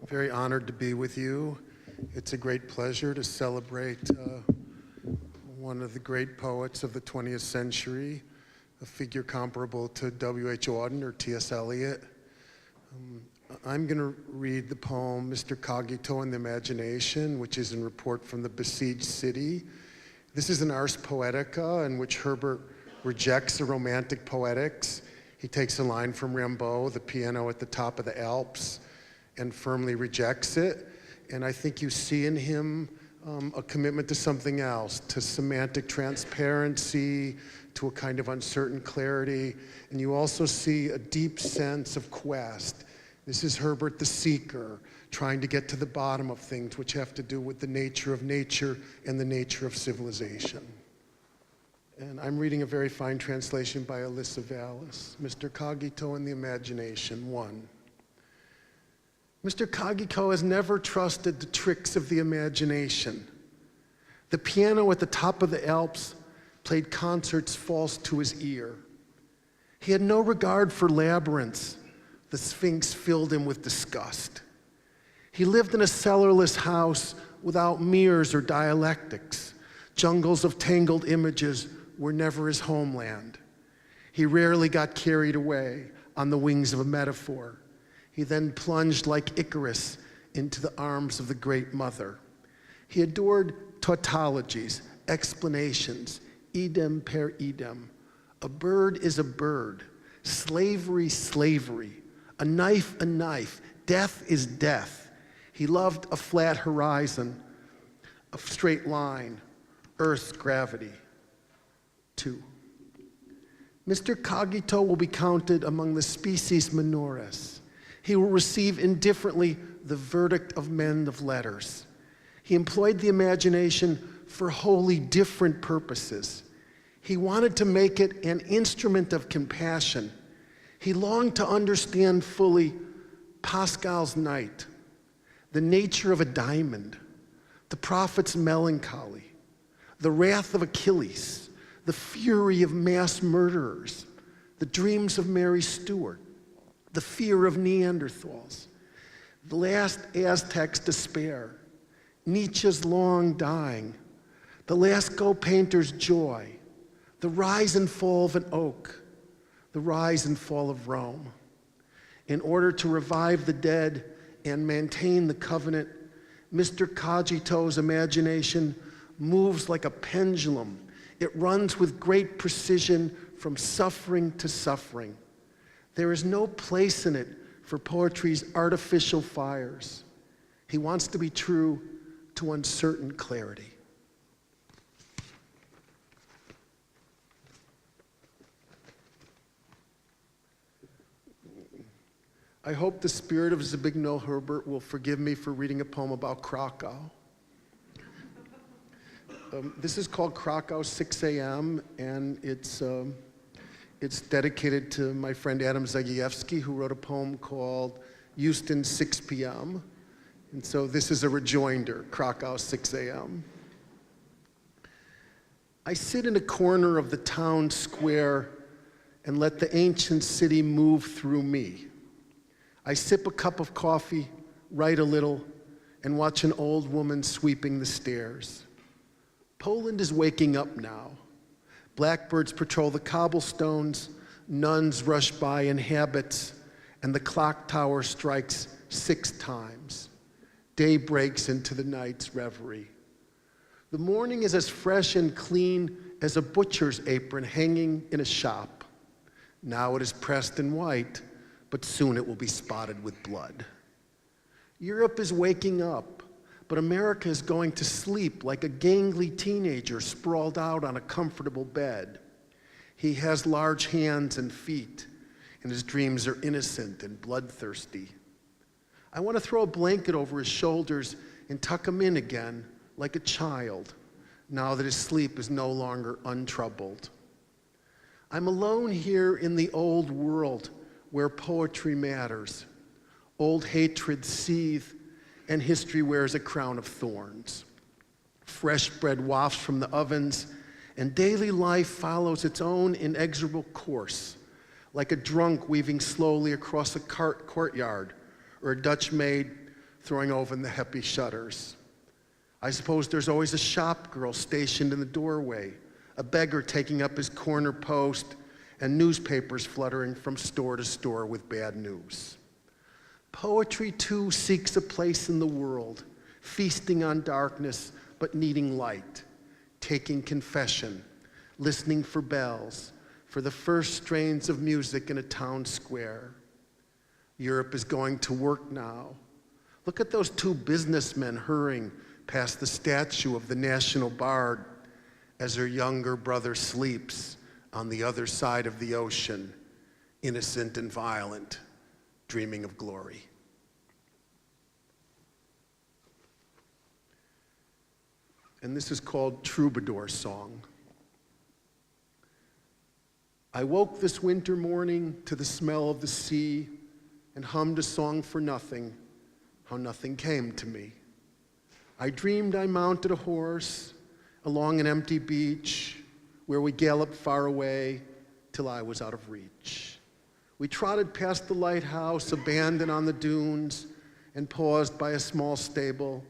Very honored to be with you. It's a great pleasure to celebrate one of the great poets of the 20th century, a figure comparable to W.H. Auden or T.S. Eliot. I'm going to read the poem Mr. Cogito and the Imagination, which is in Report from the Besieged City. This is an ars poetica in which Herbert rejects the romantic poetics. He takes a line from Rimbaud, the piano at the top of the Alps, and firmly rejects it. And I think you see in him a commitment to something else, to semantic transparency, to a kind of uncertain clarity. And you also see a deep sense of quest. This is Herbert the seeker, trying to get to the bottom of things which have to do with the nature of nature and the nature of civilization. And I'm reading a very fine translation by Alyssa Vallis. Mr. Cogito and the Imagination, 1. Mr. Cogito has never trusted the tricks of the imagination. The piano at the top of the Alps played concerts false to his ear. He had no regard for labyrinths. The Sphinx filled him with disgust. He lived in a cellarless house without mirrors or dialectics. Jungles of tangled images were never his homeland. He rarely got carried away on the wings of a metaphor. He then plunged like Icarus into the arms of the Great Mother. He adored tautologies, explanations, idem per idem. A bird is a bird, slavery, slavery, a knife, death is death. He loved a flat horizon, a straight line, Earth's gravity. 2. Mr. Cogito will be counted among the species minores. He will receive indifferently the verdict of men of letters. He employed the imagination for wholly different purposes. He wanted to make it an instrument of compassion. He longed to understand fully Pascal's night, the nature of a diamond, the prophet's melancholy, the wrath of Achilles, the fury of mass murderers, the dreams of Mary Stuart, the fear of Neanderthals, the last Aztec's despair, Nietzsche's long dying, the Lascaux painter's joy, the rise and fall of an oak, the rise and fall of Rome. In order to revive the dead and maintain the covenant, Mr. Cogito's imagination moves like a pendulum. It runs with great precision from suffering to suffering. There is no place in it for poetry's artificial fires. He wants to be true to uncertain clarity. I hope the spirit of Zbigniewa Herberta will forgive me for reading a poem about Krakow. This is called Krakow 6 a.m., and it's dedicated to my friend Adam Zagiewski, who wrote a poem called Houston 6 p.m. And so this is a rejoinder, Krakow 6 a.m. I sit in a corner of the town square and let the ancient city move through me. I sip a cup of coffee, write a little, and watch an old woman sweeping the stairs. Poland is waking up now. Blackbirds patrol the cobblestones, nuns rush by in habits, and the clock tower strikes 6 times. Day breaks into the night's reverie. The morning is as fresh and clean as a butcher's apron hanging in a shop. Now it is pressed in white, but soon it will be spotted with blood. Europe is waking up, but America is going to sleep like a gangly teenager sprawled out on a comfortable bed. He has large hands and feet, and his dreams are innocent and bloodthirsty. I want to throw a blanket over his shoulders and tuck him in again like a child, now that his sleep is no longer untroubled. I'm alone here in the old world where poetry matters. Old hatreds seethe, and history wears a crown of thorns. Fresh bread wafts from the ovens, and daily life follows its own inexorable course, like a drunk weaving slowly across a courtyard, or a Dutch maid throwing open the heavy shutters. I suppose there's always a shop girl stationed in the doorway, a beggar taking up his corner post, and newspapers fluttering from store to store with bad news. Poetry, too, seeks a place in the world, feasting on darkness but needing light, taking confession, listening for bells, for the first strains of music in a town square. Europe is going to work now. Look at those two businessmen hurrying past the statue of the national bard as her younger brother sleeps on the other side of the ocean, innocent and violent, dreaming of glory. And this is called Troubadour Song. I woke this winter morning to the smell of the sea and hummed a song for nothing, how nothing came to me. I dreamed I mounted a horse along an empty beach where we galloped far away till I was out of reach. We trotted past the lighthouse abandoned on the dunes and paused by a small stable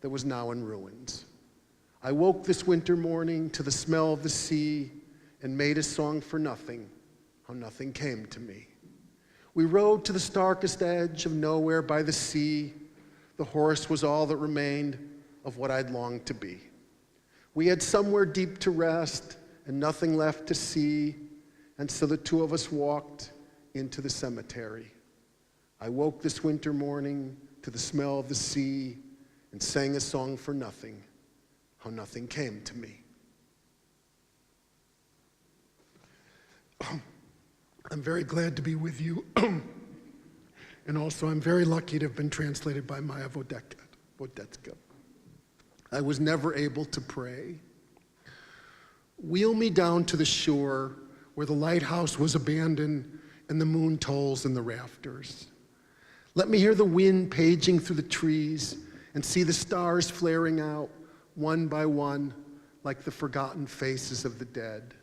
that was now in ruins. I woke this winter morning to the smell of the sea and made a song for nothing, how nothing came to me. We rode to the starkest edge of nowhere by the sea. The horse was all that remained of what I'd longed to be. We had somewhere deep to rest and nothing left to see, and so the two of us walked into the cemetery. I woke this winter morning to the smell of the sea and sang a song for nothing, how nothing came to me. I'm very glad to be with you, and also I'm very lucky to have been translated by Maya Vodecka. I was never able to pray. Wheel me down to the shore where the lighthouse was abandoned and the moon tolls in the rafters. Let me hear the wind paging through the trees and see the stars flaring out one by one like the forgotten faces of the dead.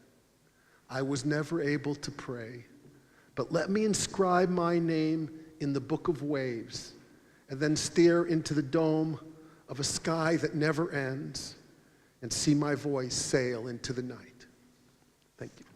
I was never able to pray, but let me inscribe my name in the book of waves and then stare into the dome of a sky that never ends and see my voice sail into the night. Thank you.